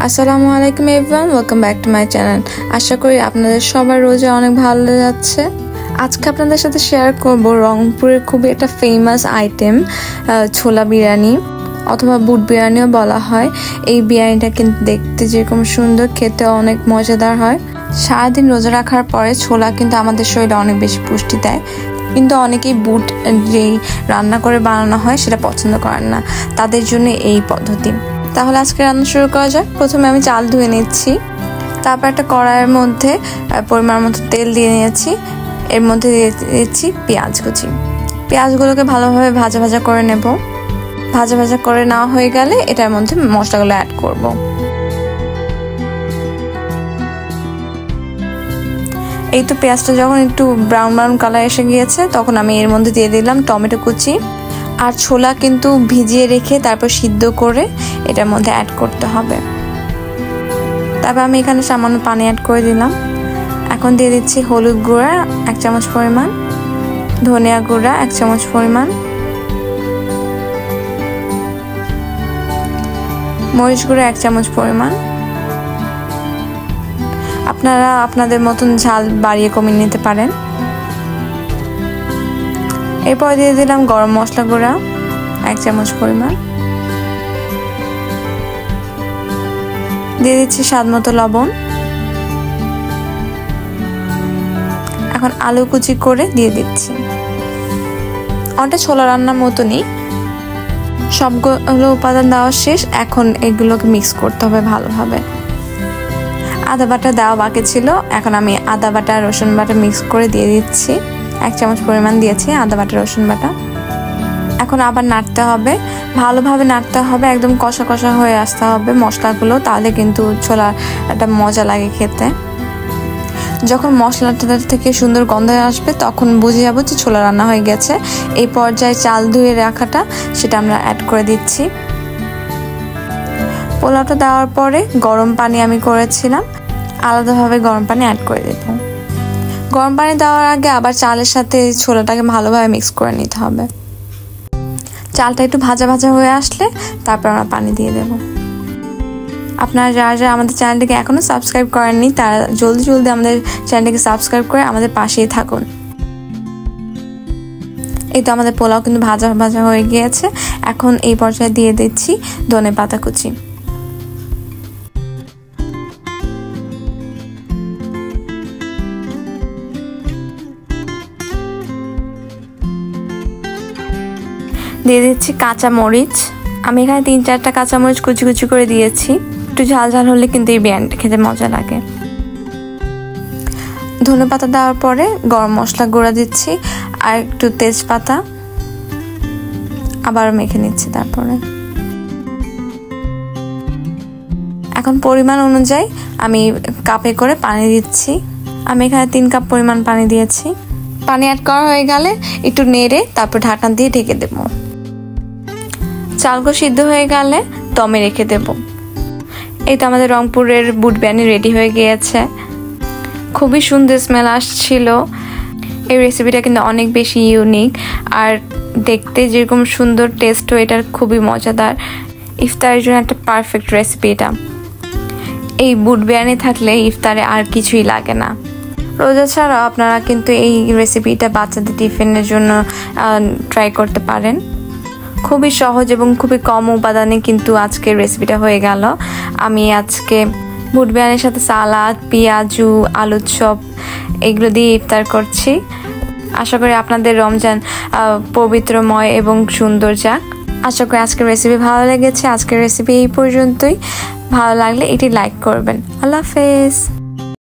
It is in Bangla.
আসসালামু আলাইকুম everyone, welcome back to my channel. আশা করি আপনাদের সবার রোজা অনেক ভালো যাচ্ছে। আজকে আপনাদের সাথে শেয়ার করব রংপুরের খুবই একটা ফেমাস আইটেম ছোলা বিরিয়ানি অথবা বুট বিরিয়ানিও বলা হয়। এই বিরিয়ানিটা কিন্তু দেখতে যেরকম সুন্দর, খেতে অনেক মজাদার হয়। সারাদিন রোজা রাখার পরে ছোলা কিন্তু আমাদের শরীরে অনেক বেশি পুষ্টি দেয়, কিন্তু অনেকেই বুট যেই রান্না করে বানানো হয় সেটা পছন্দ করেন না, তাদের জন্য এই পদ্ধতি। তাহলে আজকে রান্না শুরু করা যাক। প্রথমে আমি চাল ধুয়ে নিচ্ছি, তারপর একটা কড়াইয়ের মধ্যে পরিমাণ মতো তেল দিয়ে নিয়েছি। এর মধ্যে দিয়ে দিচ্ছি পেঁয়াজ কুচি। পেঁয়াজগুলোকে ভালোভাবে ভাজা ভাজা করে নেব। ভাজা ভাজা করে নেওয়া হয়ে গেলে এটার মধ্যে মশলাগুলো অ্যাড করব। এই তো পেঁয়াজটা যখন একটু ব্রাউন ব্রাউন কালার এসে গিয়েছে, তখন আমি এর মধ্যে দিয়ে দিলাম টমেটো কুচি। আর ছোলা কিন্তু ভিজিয়ে রেখে তারপর সিদ্ধ করে এটার মধ্যে অ্যাড করতে হবে। তারপর আমি এখানে সামান্য পানি অ্যাড করে দিলাম। এখন দিয়ে দিচ্ছি হলুদ গুঁড়া 1 চামচ পরিমাণ, ধনিয়া গুঁড়া 1 চামচ পরিমাণ, মরিচ গুঁড়া 1 চামচ পরিমাণ। আপনারা আপনাদের মতন ঝাল বাড়িয়ে কমিয়ে নিতে পারেন। এরপর দিয়ে দিলাম গরম মশলা গুঁড়া 1 চামচ পরিমাণ, দিয়ে দিচ্ছি স্বাদ মতো লবণ। এখন আলু কুচি করে দিয়ে দিচ্ছি। অনেকটা ছোলা রান্নার মতনই। সবগুলো উপাদান দেওয়া শেষ। এখন এগুলোকে মিক্স করতে হবে ভালোভাবে। আদা বাটা দেওয়া বাকি ছিল, এখন আমি আদা বাটা রসুন বাটা মিক্স করে দিয়ে দিচ্ছি। 1 চামচ পরিমাণ দিয়েছি আদা বাটা রসুন বাটা। এখন আবার নাড়তে হবে, ভালোভাবে নাড়তে হবে, একদম কষা কষা হয়ে আসতে হবে মশলাগুলো, তাহলে কিন্তু ছোলাটা মজা লাগে খেতে। যখন মশলাটা থেকে সুন্দর গন্ধ আসবে তখন বুঝে যাবো যে ছোলা রান্না হয়ে গেছে। এই পর্যায়ে চাল ধুয়ে রাখাটা সেটা আমরা অ্যাড করে দিচ্ছি। পোলাওটা দেওয়ার পরে গরম পানি আমি করেছিলাম, আলাদাভাবে গরম পানি অ্যাড করে দেব। গরম পানি দেওয়ার আগে আবার চালের সাথে ছোলাটাকে ভালোভাবে মিক্স করে নিতে হবে। চালটা একটু ভাজা ভাজা হয়ে আসলে তারপর আমরা পানি দিয়ে দেব। আপনারা যারা যারা আমাদের চ্যানেলটিকে এখনও সাবস্ক্রাইব করেননি, তারা জলদি জলদি আমাদের চ্যানেলটিকে সাবস্ক্রাইব করে আমাদের পাশেই থাকুন। এই তো আমাদের পোলাও কিন্তু ভাজা ভাজা হয়ে গিয়েছে। এখন এই পর্যায়ে দিয়ে দিচ্ছি ধনেপাতা কুচি। দিয়ে দিচ্ছি কাঁচা মরিচ। আমি এখানে 3-4টা কাঁচামরিচ কুচি কুচি করে দিয়েছি। একটু ঝাল ঝাল হলে কিন্তু এই বিরিয়ানিটা খেতে মজা লাগে। ধনেপাতা দেওয়ার পরে গরম মশলা গুঁড়া দিচ্ছি আর একটু তেজপাতা, আবার মেখে নিচ্ছি। তারপরে এখন পরিমাণ অনুযায়ী আমি কাপে করে পানি দিচ্ছি। আমি এখানে 3 কাপ পরিমাণ পানি দিয়েছি। পানি অ্যাড করা হয়ে গেলে একটু নেড়ে তারপর ঢাকনা দিয়ে ঢেকে দেব। চালগুলো সিদ্ধ হয়ে গেলে দমে রেখে দেব। এই তো আমাদের রংপুরের বুট বিরিয়ানি রেডি হয়ে গিয়েছে। খুবই সুন্দর স্মেল আসছিল। এই রেসিপিটা কিন্তু অনেক বেশি ইউনিক, আর দেখতে যেরকম সুন্দর টেস্টও এটার খুবই মজাদার। ইফতারের জন্য একটা পারফেক্ট রেসিপি এটা। এই বুট বিরিয়ানি থাকলে ইফতারে আর কিছুই লাগে না। রোজা ছাড়াও আপনারা কিন্তু এই রেসিপিটা বাচ্চাদের টিফিনের জন্য ট্রাই করতে পারেন। খুবই সহজ এবং খুবই কম উপাদানে কিন্তু আজকের রেসিপিটা হয়ে গেল। আমি আজকে বুট বিরিয়ানির সাথে সালাদ, পেঁয়াজু, আলুর চপ এগুলো দিয়ে ইফতার করছি। আশা করি আপনাদের রমজান পবিত্রময় এবং সুন্দর যাক। আশা করি আজকের রেসিপি ভালো লেগেছে। আজকের রেসিপি এই পর্যন্তই। ভালো লাগলে এটি লাইক করবেন। আল্লাহ হাফেজ।